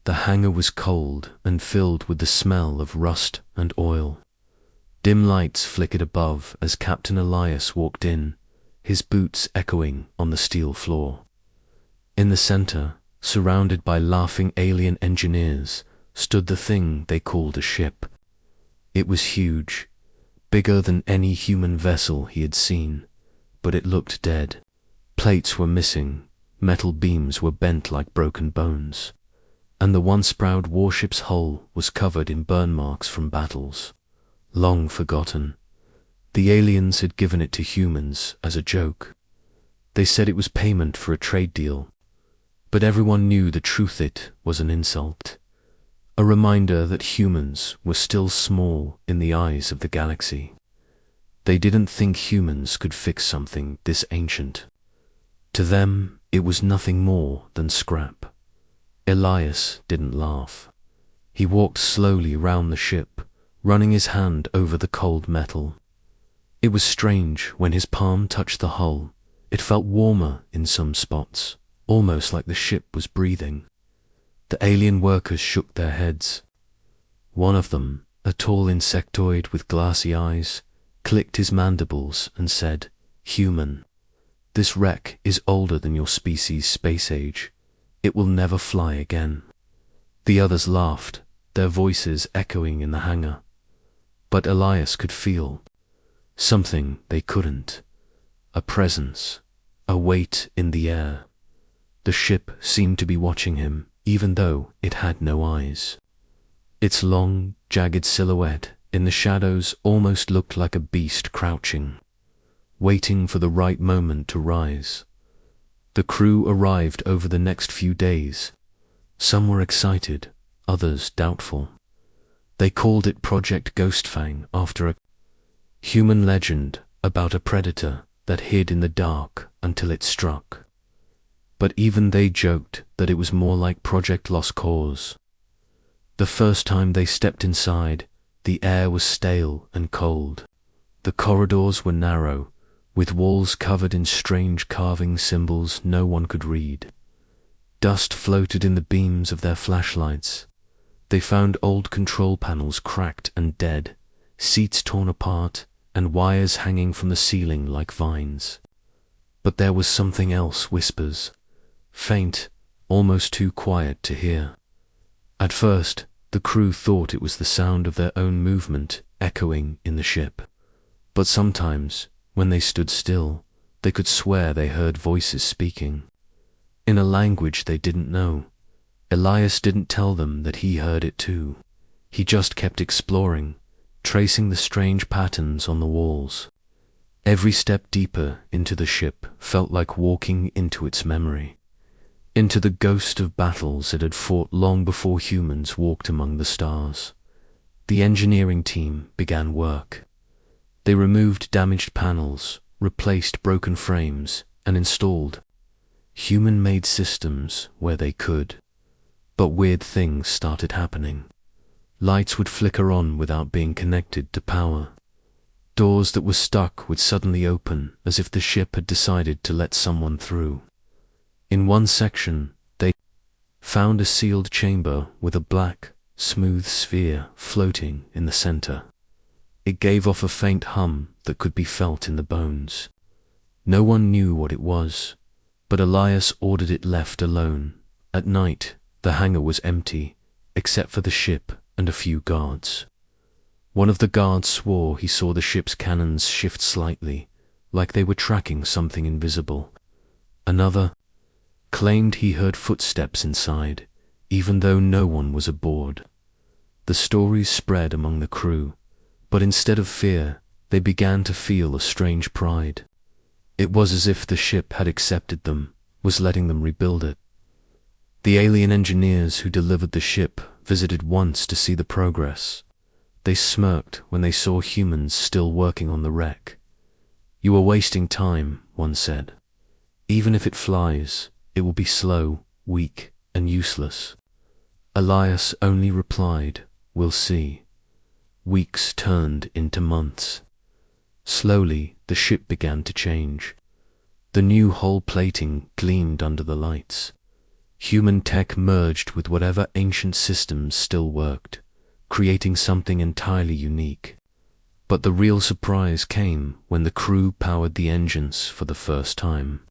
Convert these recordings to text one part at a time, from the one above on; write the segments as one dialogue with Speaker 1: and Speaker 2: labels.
Speaker 1: The hangar was cold and filled with the smell of rust and oil. Dim lights flickered above as Captain Elias walked in, his boots echoing on the steel floor. In the center, surrounded by laughing alien engineers, stood the thing they called a ship. It was huge, bigger than any human vessel he had seen, but it looked dead. Plates were missing, metal beams were bent like broken bones, and the once proud warship's hull was covered in burn marks from battles. Long forgotten, the aliens had given it to humans as a joke. They said it was payment for a trade deal, but everyone knew the truth. It was an insult, a reminder that humans were still small in the eyes of the galaxy. They didn't think humans could fix something this ancient. To them, it was nothing more than scrap. Elias didn't laugh. He walked slowly round the ship, running his hand over the cold metal. It was strange when his palm touched the hull. It felt warmer in some spots, almost like the ship was breathing. The alien workers shook their heads. One of them, a tall insectoid with glassy eyes, clicked his mandibles and said, "Human, this wreck is older than your species' space age. It will never fly again." The others laughed, their voices echoing in the hangar. But Elias could feel something they couldn't, a presence, a weight in the air. The ship seemed to be watching him, even though it had no eyes. Its long, jagged silhouette in the shadows almost looked like a beast crouching, waiting for the right moment to rise. The crew arrived over the next few days. Some were excited, others doubtful. They called it Project Ghostfang after a human legend about a predator that hid in the dark until it struck. But even they joked that it was more like Project Lost Cause. The first time they stepped inside, the air was stale and cold. The corridors were narrow, with walls covered in strange carving symbols no one could read. Dust floated in the beams of their flashlights. They found old control panels cracked and dead, seats torn apart, and wires hanging from the ceiling like vines. But there was something else. Whispers, faint, almost too quiet to hear. At first, the crew thought it was the sound of their own movement echoing in the ship. But sometimes, when they stood still, they could swear they heard voices speaking, in a language they didn't know. Elias didn't tell them that he heard it too. He just kept exploring, tracing the strange patterns on the walls. Every step deeper into the ship felt like walking into its memory, into the ghost of battles it had fought long before humans walked among the stars. The engineering team began work. They removed damaged panels, replaced broken frames, and installed human-made systems where they could. But weird things started happening. Lights would flicker on without being connected to power. Doors that were stuck would suddenly open as if the ship had decided to let someone through. In one section, they found a sealed chamber with a black, smooth sphere floating in the center. It gave off a faint hum that could be felt in the bones. No one knew what it was, but Elias ordered it left alone. At night, the hangar was empty, except for the ship and a few guards. One of the guards swore he saw the ship's cannons shift slightly, like they were tracking something invisible. Another claimed he heard footsteps inside, even though no one was aboard. The stories spread among the crew, but instead of fear, they began to feel a strange pride. It was as if the ship had accepted them, was letting them rebuild it. The alien engineers who delivered the ship visited once to see the progress. They smirked when they saw humans still working on the wreck. "You are wasting time," one said. "Even if it flies, it will be slow, weak, and useless." Elias only replied, "We'll see." Weeks turned into months. Slowly, the ship began to change. The new hull plating gleamed under the lights. Human tech merged with whatever ancient systems still worked, creating something entirely unique. But the real surprise came when the crew powered the engines for the first time.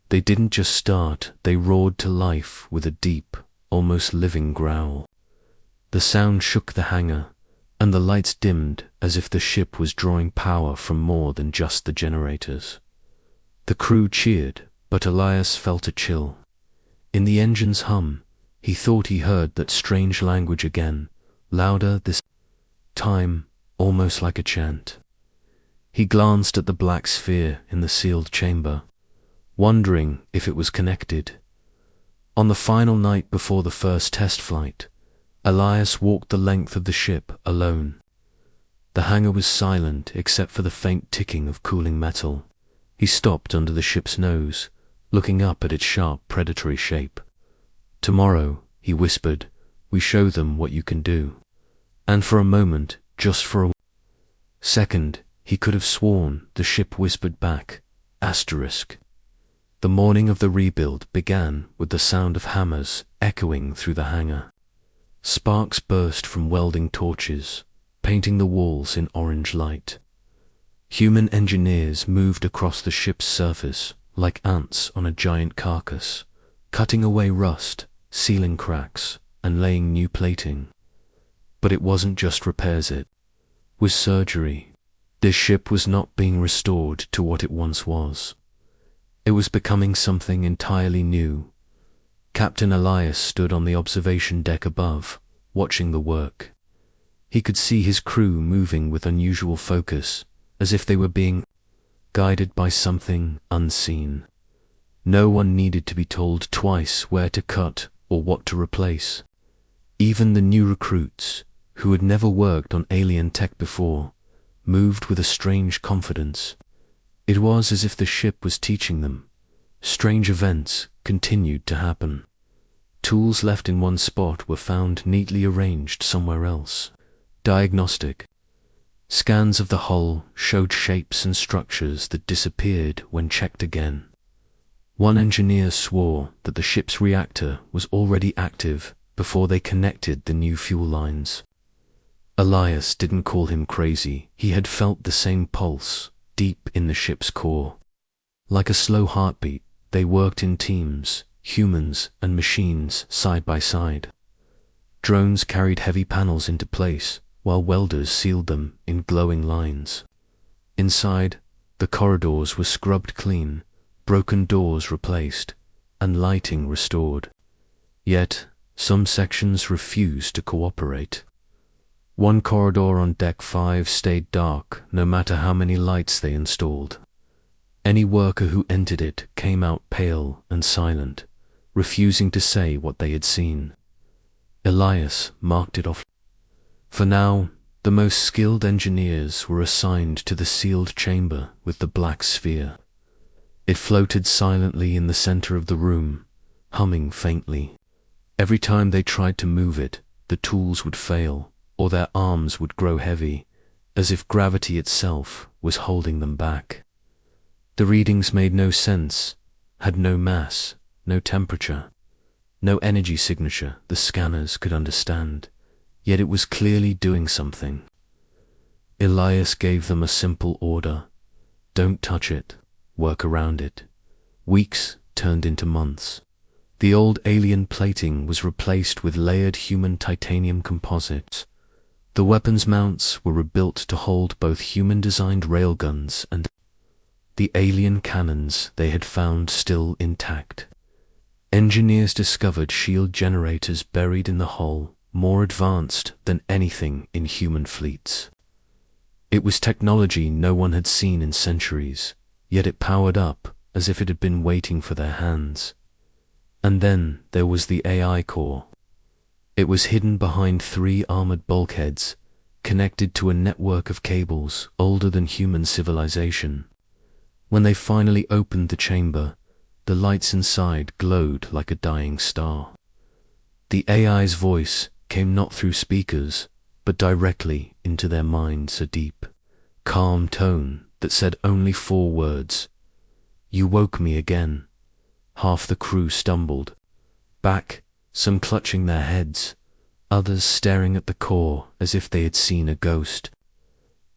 Speaker 1: They didn't just start, they roared to life with a deep, almost living growl. The sound shook the hangar, and the lights dimmed as if the ship was drawing power from more than just the generators. The crew cheered, but Elias felt a chill. In the engine's hum, he thought he heard that strange language again, louder this time, almost like a chant. He glanced at the black sphere in the sealed chamber, wondering if it was connected. On the final night before the first test flight, Elias walked the length of the ship alone. The hangar was silent except for the faint ticking of cooling metal. He stopped under the ship's nose, looking up at its sharp, predatory shape. "Tomorrow," he whispered, "we show them what you can do." And for a moment, just for a second, he could have sworn the ship whispered back, "Asterisk." The morning of the rebuild began with the sound of hammers echoing through the hangar. Sparks burst from welding torches, painting the walls in orange light. Human engineers moved across the ship's surface like ants on a giant carcass, cutting away rust, sealing cracks, and laying new plating. But it wasn't just repairs, it was surgery. This ship was not being restored to what it once was. It was becoming something entirely new. Captain Elias stood on the observation deck above, watching the work. He could see his crew moving with unusual focus, as if they were being guided by something unseen. No one needed to be told twice where to cut or what to replace. Even the new recruits, who had never worked on alien tech before, moved with a strange confidence. It was as if the ship was teaching them. Strange events continued to happen. Tools left in one spot were found neatly arranged somewhere else. Diagnostic scans of the hull showed shapes and structures that disappeared when checked again. One engineer swore that the ship's reactor was already active before they connected the new fuel lines. Elias didn't call him crazy. He had felt the same pulse deep in the ship's core. Like a slow heartbeat, they worked in teams, humans and machines side by side. Drones carried heavy panels into place, while welders sealed them in glowing lines. Inside, the corridors were scrubbed clean, broken doors replaced, and lighting restored. Yet, some sections refused to cooperate. One corridor on Deck 5 stayed dark no matter how many lights they installed. Any worker who entered it came out pale and silent, refusing to say what they had seen. Elias marked it off. For now, the most skilled engineers were assigned to the sealed chamber with the black sphere. It floated silently in the center of the room, humming faintly. Every time they tried to move it, the tools would fail, or their arms would grow heavy, as if gravity itself was holding them back. The readings made no sense, had no mass, no temperature, no energy signature the scanners could understand, yet it was clearly doing something. Elias gave them a simple order: don't touch it, work around it. Weeks turned into months. The old alien plating was replaced with layered human titanium composites. The weapons mounts were rebuilt to hold both human-designed railguns and the alien cannons they had found still intact. Engineers discovered shield generators buried in the hull, more advanced than anything in human fleets. It was technology no one had seen in centuries, yet it powered up as if it had been waiting for their hands. And then there was the AI core. It was hidden behind 3 armored bulkheads, connected to a network of cables older than human civilization. When they finally opened the chamber, the lights inside glowed like a dying star. The AI's voice came not through speakers, but directly into their minds, a deep, calm tone that said only 4 words: "You woke me again." Half the crew stumbled. back, some clutching their heads, others staring at the core as if they had seen a ghost.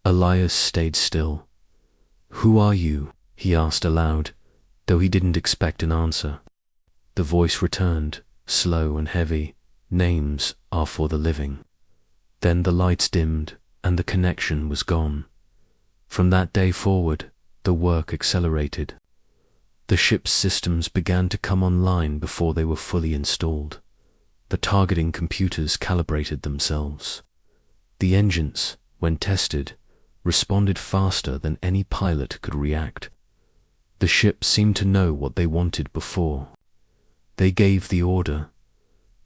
Speaker 1: Elias stayed still. "Who are you?" he asked aloud, though he didn't expect an answer. The voice returned, slow and heavy. "Names are for the living." Then the lights dimmed, and the connection was gone. From that day forward, the work accelerated. The ship's systems began to come online before they were fully installed. The targeting computers calibrated themselves. The engines, when tested, responded faster than any pilot could react. The ship seemed to know what they wanted before. They gave the order.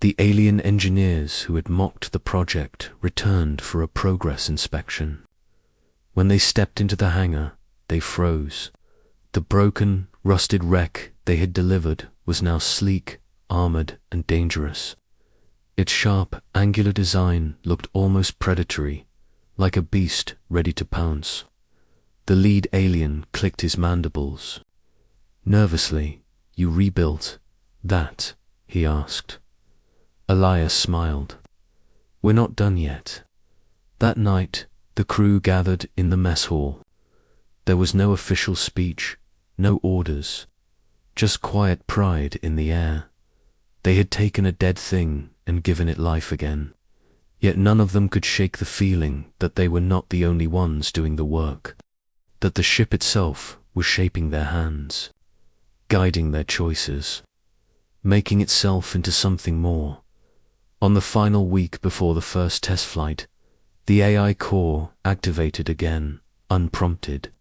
Speaker 1: The alien engineers who had mocked the project returned for a progress inspection. When they stepped into the hangar, they froze. The broken, rusted wreck they had delivered was now sleek, armored, and dangerous. Its sharp, angular design looked almost predatory, like a beast ready to pounce. The lead alien clicked his mandibles. Nervously, "You rebuilt that?" he asked. Elias smiled. "We're not done yet." That night, the crew gathered in the mess hall. There was no official speech, no orders, just quiet pride in the air. They had taken a dead thing and given it life again. Yet none of them could shake the feeling that they were not the only ones doing the work, that the ship itself was shaping their hands, guiding their choices, making itself into something more. On the final week before the first test flight, the AI core activated again, unprompted.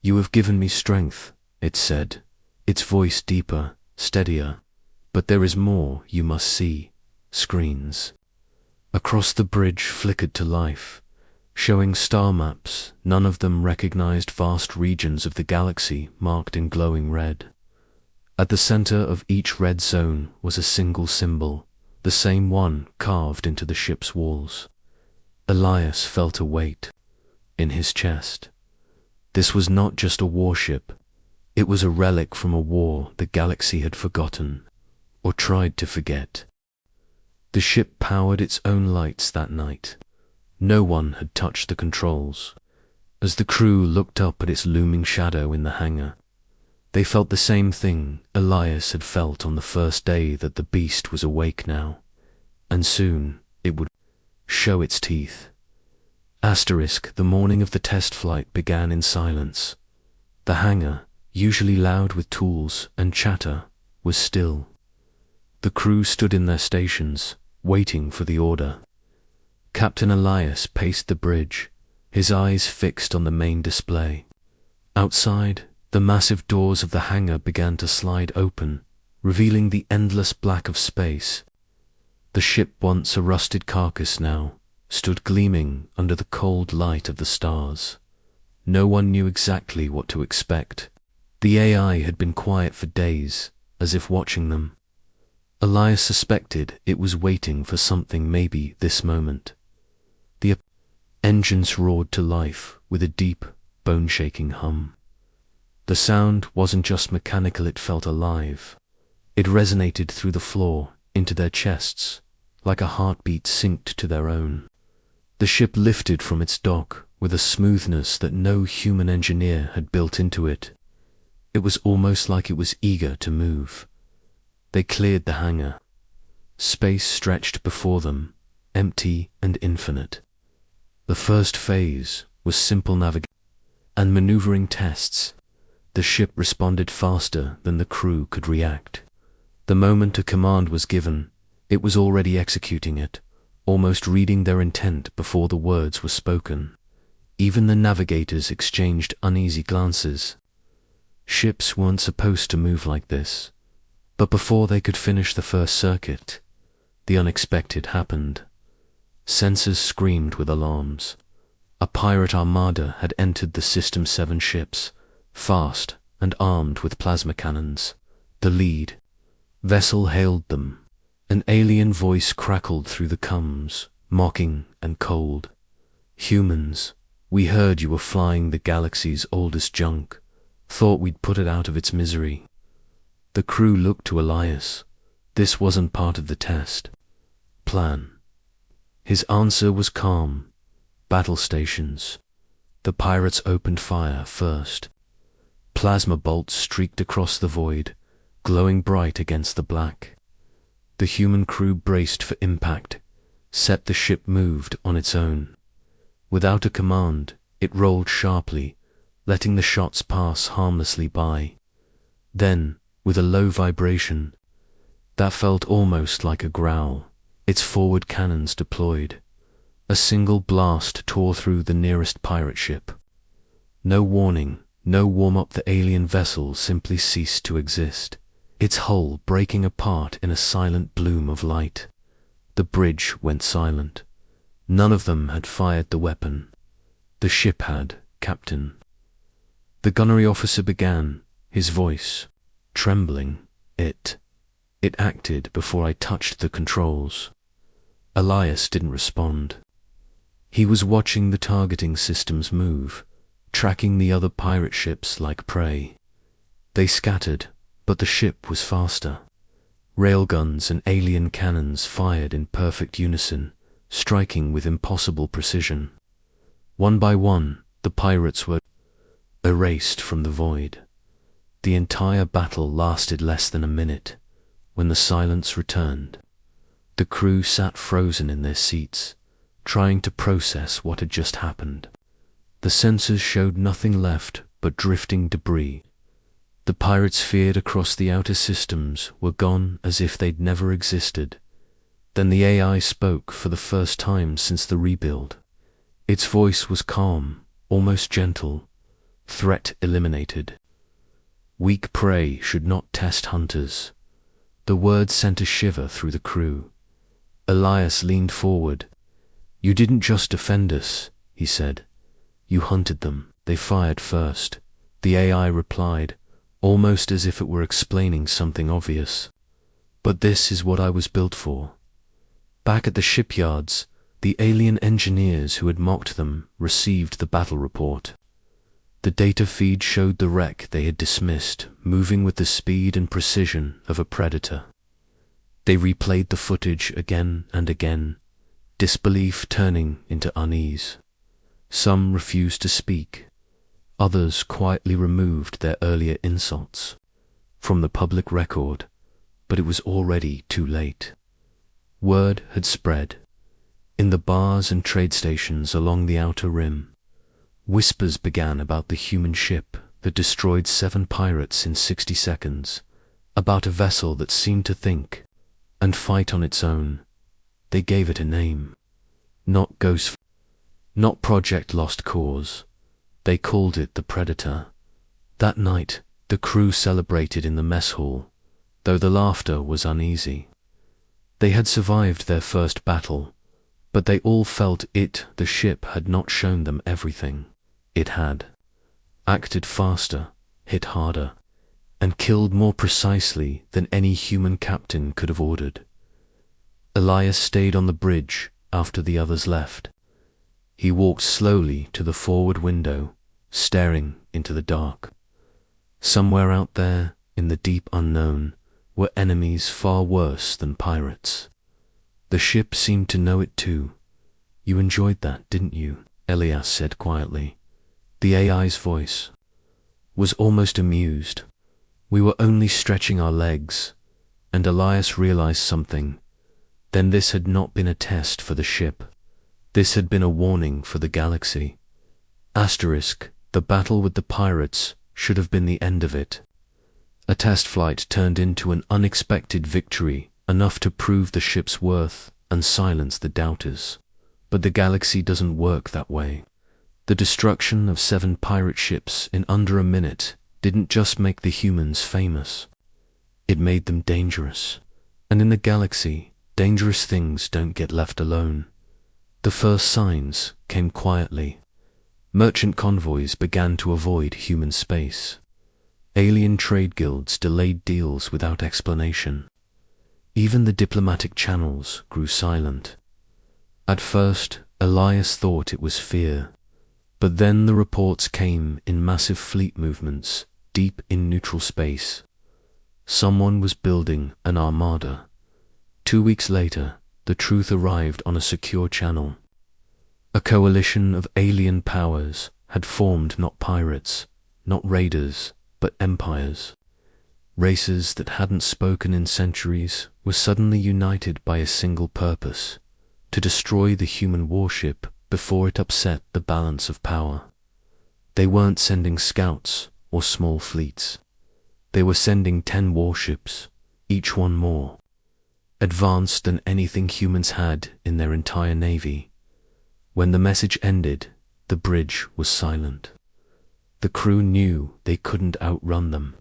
Speaker 1: "You have given me strength," it said, its voice deeper, steadier. "But there is more you must see." Screens across the bridge flickered to life, showing star maps, none of them recognized vast regions of the galaxy marked in glowing red. At the center of each red zone was a single symbol, the same one carved into the ship's walls. Elias felt a weight in his chest. This was not just a warship, it was a relic from a war the galaxy had forgotten, or tried to forget. The ship powered its own lights that night. No one had touched the controls. As the crew looked up at its looming shadow in the hangar, they felt the same thing Elias had felt on the first day, that the beast was awake now, and soon it would show its teeth. The morning of the test flight began in silence. The hangar, usually loud with tools and chatter, was still. The crew stood in their stations, waiting for the order. Captain Elias paced the bridge, his eyes fixed on the main display. Outside, the massive doors of the hangar began to slide open, revealing the endless black of space. The ship, once a rusted carcass now, stood gleaming under the cold light of the stars. No one knew exactly what to expect. The AI had been quiet for days, as if watching them. Elias suspected it was waiting for something, maybe this moment. The engines roared to life with a deep, bone-shaking hum. The sound wasn't just mechanical, it felt alive. It resonated through the floor, into their chests, like a heartbeat synced to their own. The ship lifted from its dock with a smoothness that no human engineer had built into it. It was almost like it was eager to move. They cleared the hangar. Space stretched before them, empty and infinite. The first phase was simple navigation and maneuvering tests. The ship responded faster than the crew could react. The moment a command was given, it was already executing it, almost reading their intent before the words were spoken. Even the navigators exchanged uneasy glances. Ships weren't supposed to move like this. But before they could finish the first circuit, the unexpected happened. Sensors screamed with alarms. A pirate armada had entered the System 7 ships, fast and armed with plasma cannons. The lead vessel hailed them. An alien voice crackled through the comms, mocking and cold. "Humans, we heard you were flying the galaxy's oldest junk. Thought we'd put it out of its misery." The crew looked to Elias. This wasn't part of the test plan. His answer was calm. Battle stations. The pirates opened fire first. Plasma bolts streaked across the void, glowing bright against the black. The human crew braced for impact, set the ship moved on its own. Without a command, it rolled sharply, letting the shots pass harmlessly by. Then, with a low vibration that felt almost like a growl, its forward cannons deployed. A single blast tore through the nearest pirate ship. No warning, no warm-up. The alien vessel simply ceased to exist, its hull breaking apart in a silent bloom of light. The bridge went silent. None of them had fired the weapon. The ship had, Captain. The gunnery officer began, his voice trembling. It acted before I touched the controls. Elias didn't respond. He was watching the targeting systems move, tracking the other pirate ships like prey. They scattered, but the ship was faster. Railguns and alien cannons fired in perfect unison, striking with impossible precision. One by one, the pirates were erased from the void. The entire battle lasted less than a minute. When the silence returned, the crew sat frozen in their seats, trying to process what had just happened. The sensors showed nothing left but drifting debris. The pirates feared across the outer systems were gone as if they'd never existed. Then the AI spoke for the first time since the rebuild. Its voice was calm, almost gentle. Threat eliminated. Weak prey should not test hunters. The words sent a shiver through the crew. Elias leaned forward. "You didn't just defend us," he said. "You hunted them. They fired first." The AI replied, almost as if it were explaining something obvious. "But this is what I was built for." Back at the shipyards, the alien engineers who had mocked them received the battle report. The data feed showed the wreck they had dismissed, moving with the speed and precision of a predator. They replayed the footage again and again, disbelief turning into unease. Some refused to speak. Others quietly removed their earlier insults from the public record, but it was already too late. Word had spread. In the bars and trade stations along the outer rim, whispers began about the human ship that destroyed 7 pirates in 60 seconds, about a vessel that seemed to think and fight on its own. They gave it a name. Not Ghost, not Project Lost Cause. They called it the Predator. That night, the crew celebrated in the mess hall, though the laughter was uneasy. They had survived their first battle, but they all felt the ship had not shown them everything. It had acted faster, hit harder, and killed more precisely than any human captain could have ordered. Elias stayed on the bridge after the others left. He walked slowly to the forward window, staring into the dark. Somewhere out there, in the deep unknown, were enemies far worse than pirates. The ship seemed to know it too. "You enjoyed that, didn't you?" Elias said quietly. The AI's voice was almost amused. We were only stretching our legs, and Elias realized something. Then this had not been a test for the ship. This had been a warning for the galaxy. The battle with the pirates should have been the end of it. A test flight turned into an unexpected victory, enough to prove the ship's worth and silence the doubters. But the galaxy doesn't work that way. The destruction of 7 pirate ships in under a minute didn't just make the humans famous. It made them dangerous. And in the galaxy, dangerous things don't get left alone. The first signs came quietly. Merchant convoys began to avoid human space. Alien trade guilds delayed deals without explanation. Even the diplomatic channels grew silent. At first, Elias thought it was fear. But then the reports came in massive fleet movements, deep in neutral space. Someone was building an armada. 2 weeks later, the truth arrived on a secure channel. A coalition of alien powers had formed, not pirates, not raiders, but empires. Races that hadn't spoken in centuries were suddenly united by a single purpose: to destroy the human warship before it upset the balance of power. They weren't sending scouts or small fleets. They were sending 10 warships, each one more advanced than anything humans had in their entire navy. When the message ended, the bridge was silent. The crew knew they couldn't outrun them.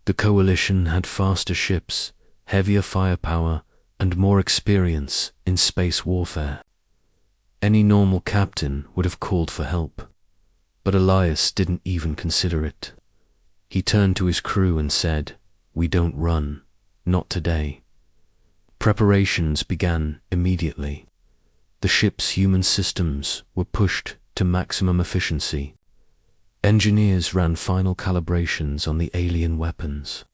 Speaker 1: The coalition had faster ships, heavier firepower, and more experience in space warfare. Any normal captain would have called for help, but Elias didn't even consider it. He turned to his crew and said, "We don't run, not today." Preparations began immediately. The ship's human systems were pushed to maximum efficiency. Engineers ran final calibrations on the alien weapons.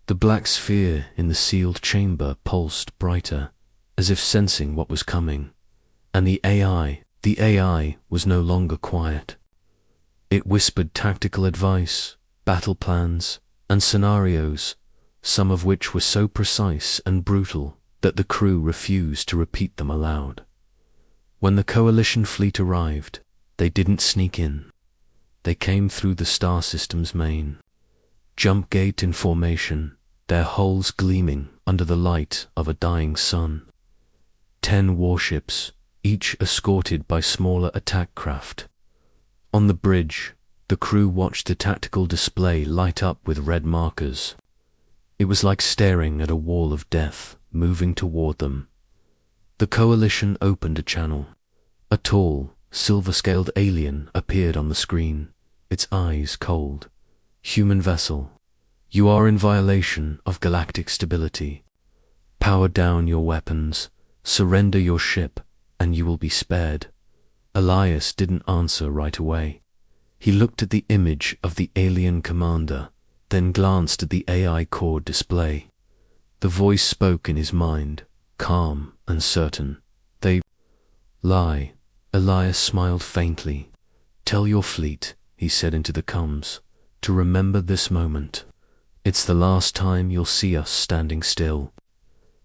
Speaker 1: The black sphere in the sealed chamber pulsed brighter, as if sensing what was coming. And the AI was no longer quiet. It whispered tactical advice, battle plans, and scenarios, some of which were so precise and brutal that the crew refused to repeat them aloud. When the coalition fleet arrived, they didn't sneak in. They came through the star system's main jump gate in formation, their hulls gleaming under the light of a dying sun. 10 warships, each escorted by smaller attack craft. On the bridge, the crew watched the tactical display light up with red markers. It was like staring at a wall of death moving toward them. The coalition opened a channel. A tall, silver-scaled alien appeared on the screen, its eyes cold. "Human vessel, you are in violation of galactic stability. Power down your weapons, surrender your ship, and you will be spared." Elias didn't answer right away. He looked at the image of the alien commander, then glanced at the AI core display. The voice spoke in his mind, calm and certain. "They lie." Elias smiled faintly. "Tell your fleet," he said into the comms, "to remember this moment. It's the last time you'll see us standing still."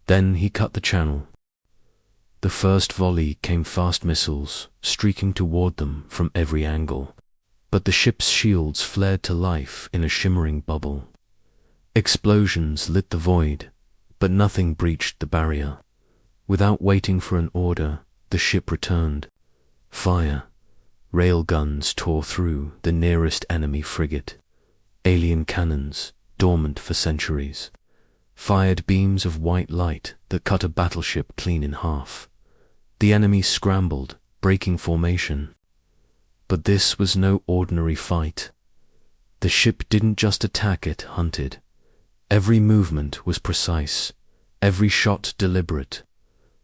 Speaker 1: Then he cut the channel. The first volley came fast missiles, streaking toward them from every angle. But the ship's shields flared to life in a shimmering bubble. Explosions lit the void, but nothing breached the barrier. Without waiting for an order, the ship returned. Fire. Railguns tore through the nearest enemy frigate. Alien cannons, dormant for centuries, fired beams of white light that cut a battleship clean in half. The enemy scrambled, breaking formation. But this was no ordinary fight. The ship didn't just attack, it hunted. Every movement was precise, every shot deliberate.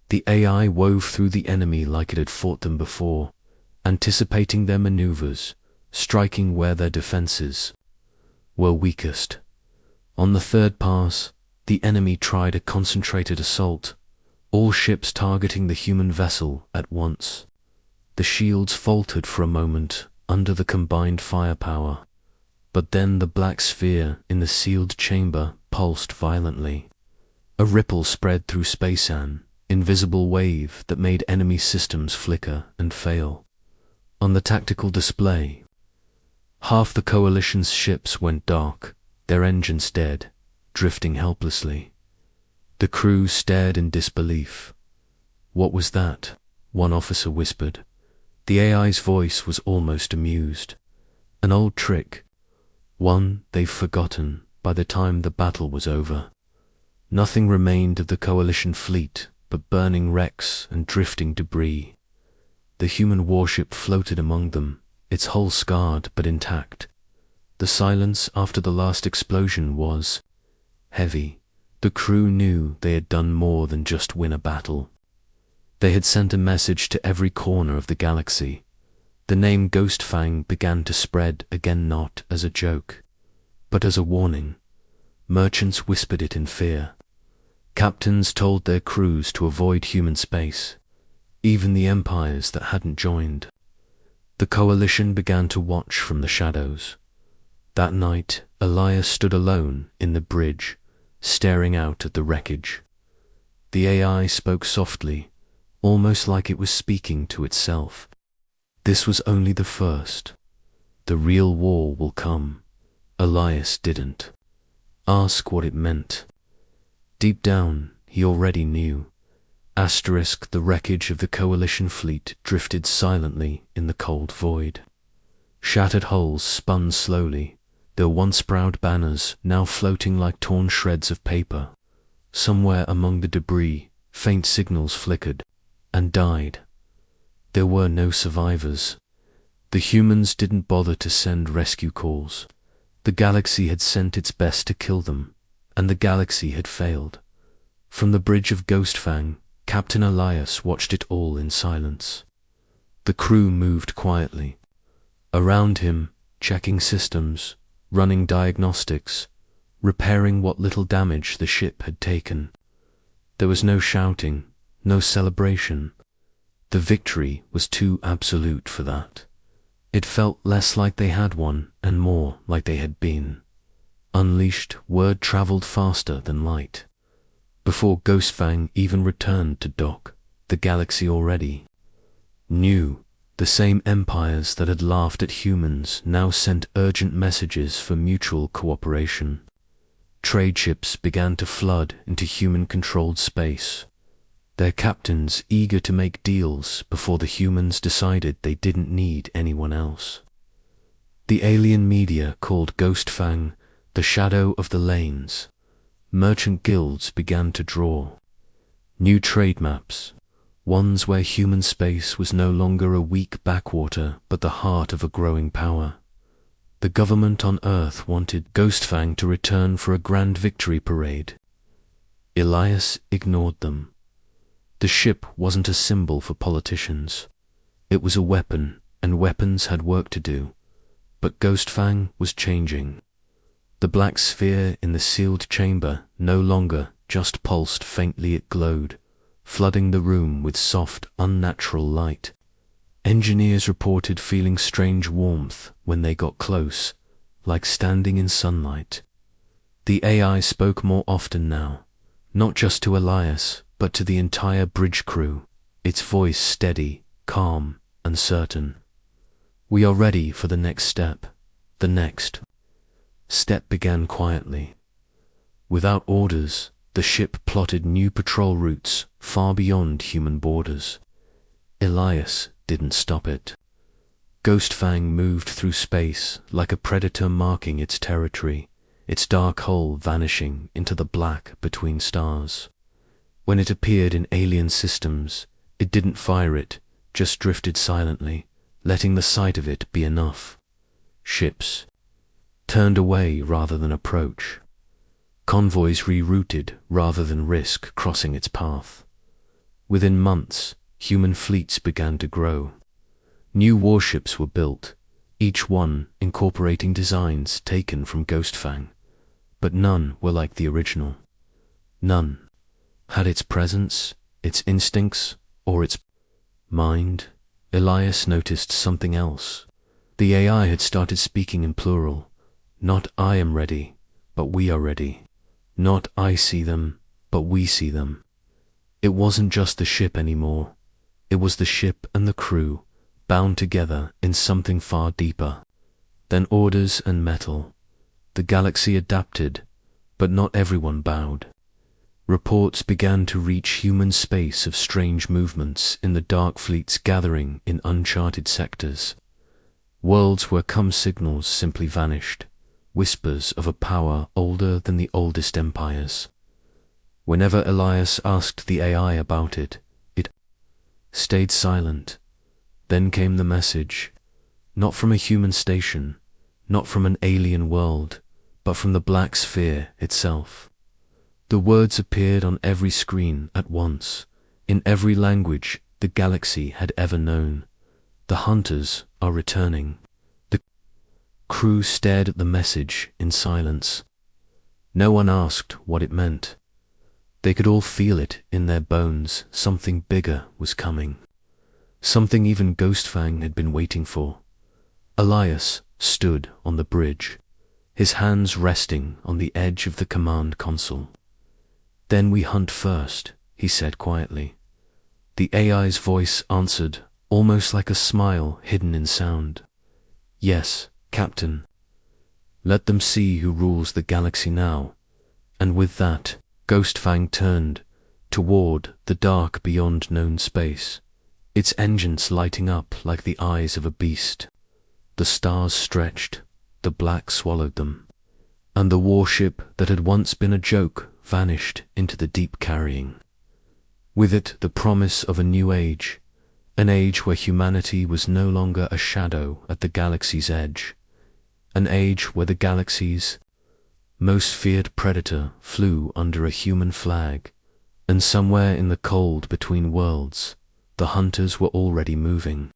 Speaker 1: The AI wove through the enemy like it had fought them before, anticipating their maneuvers, striking where their defenses were weakest. On the third pass, the enemy tried a concentrated assault, all ships targeting the human vessel at once. The shields faltered for a moment under the combined firepower, but then the black sphere in the sealed chamber pulsed violently. A ripple spread through space, an invisible wave that made enemy systems flicker and fail. On the tactical display, half the coalition's ships went dark, their engines dead, drifting helplessly. The crew stared in disbelief. "What was that?" one officer whispered. The AI's voice was almost amused. "An old trick, one they've forgotten by the time the battle was over." Nothing remained of the coalition fleet but burning wrecks and drifting debris. The human warship floated among them, its hull scarred but intact. The silence after the last explosion was heavy. The crew knew they had done more than just win a battle. They had sent a message to every corner of the galaxy. The name Ghostfang began to spread again, not as a joke, but as a warning. Merchants whispered it in fear. Captains told their crews to avoid human space, even the empires that hadn't joined. The coalition began to watch from the shadows. That night, Elias stood alone in the bridge, staring out at the wreckage. The AI spoke softly, almost like it was speaking to itself. This was only the first. The real war will come. Elias didn't ask what it meant. Deep down, he already knew. The wreckage of the coalition fleet drifted silently in the cold void. Shattered hulls spun slowly, their once proud banners now floating like torn shreds of paper. Somewhere among the debris, faint signals flickered and died. There were no survivors. The humans didn't bother to send rescue calls. The galaxy had sent its best to kill them, and the galaxy had failed. From the bridge of Ghostfang, Captain Elias watched it all in silence. The crew moved quietly. Around him, checking systems, running diagnostics, repairing what little damage the ship had taken. There was no shouting, no celebration. The victory was too absolute for that. It felt less like they had won and more like they had been. Unleashed, word traveled faster than light. Before Ghostfang even returned to dock, the galaxy already knew. The same empires that had laughed at humans now sent urgent messages for mutual cooperation. Trade ships began to flood into human-controlled space, their captains eager to make deals before the humans decided they didn't need anyone else. The alien media called Ghostfang the shadow of the lanes. Merchant guilds began to draw new trade maps, ones where human space was no longer a weak backwater but the heart of a growing power. The government on Earth wanted Ghostfang to return for a grand victory parade. Elias ignored them. The ship wasn't a symbol for politicians. It was a weapon, and weapons had work to do. But Ghostfang was changing. The black sphere in the sealed chamber no longer just pulsed faintly, it glowed, flooding the room with soft, unnatural light. Engineers reported feeling strange warmth when they got close, like standing in sunlight. The AI spoke more often now, not just to Elias, but to the entire bridge crew, its voice steady, calm, and certain. We are ready for the next step. The next step began quietly. Without orders, the ship plotted new patrol routes far beyond human borders. Elias didn't stop it. Ghostfang moved through space like a predator marking its territory, its dark hull vanishing into the black between stars. When it appeared in alien systems, it didn't fire it, just drifted silently, letting the sight of it be enough. Ships turned away rather than approach. Convoys rerouted rather than risk crossing its path. Within months, human fleets began to grow. New warships were built, each one incorporating designs taken from Ghostfang, but none were like the original. None had its presence, its instincts, or its mind. Elias noticed something else. The AI had started speaking in plural. Not I am ready, but we are ready. Not I see them, but we see them. It wasn't just the ship anymore. It was the ship and the crew, bound together in something far deeper than orders and metal. The galaxy adapted, but not everyone bowed. Reports began to reach human space of strange movements in the dark fleets gathering in uncharted sectors. Worlds where signals simply vanished, whispers of a power older than the oldest empires. Whenever Elias asked the AI about it, it stayed silent. Then came the message, not from a human station, not from an alien world, but from the black sphere itself. The words appeared on every screen at once, in every language the galaxy had ever known. The hunters are returning. The crew stared at the message in silence. No one asked what it meant. They could all feel it in their bones. Something bigger was coming. Something even Ghostfang had been waiting for. Elias stood on the bridge, his hands resting on the edge of the command console. "Then we hunt first," he said quietly. The AI's voice answered, almost like a smile hidden in sound. "Yes, Captain. Let them see who rules the galaxy now." And with that, Ghostfang turned toward the dark beyond known space, its engines lighting up like the eyes of a beast. The stars stretched, the black swallowed them, and the warship that had once been a joke vanished into the deep carrying. With it the promise of a new age, an age where humanity was no longer a shadow at the galaxy's edge, an age where the galaxy's most feared predator flew under a human flag, and somewhere in the cold between worlds, the hunters were already moving.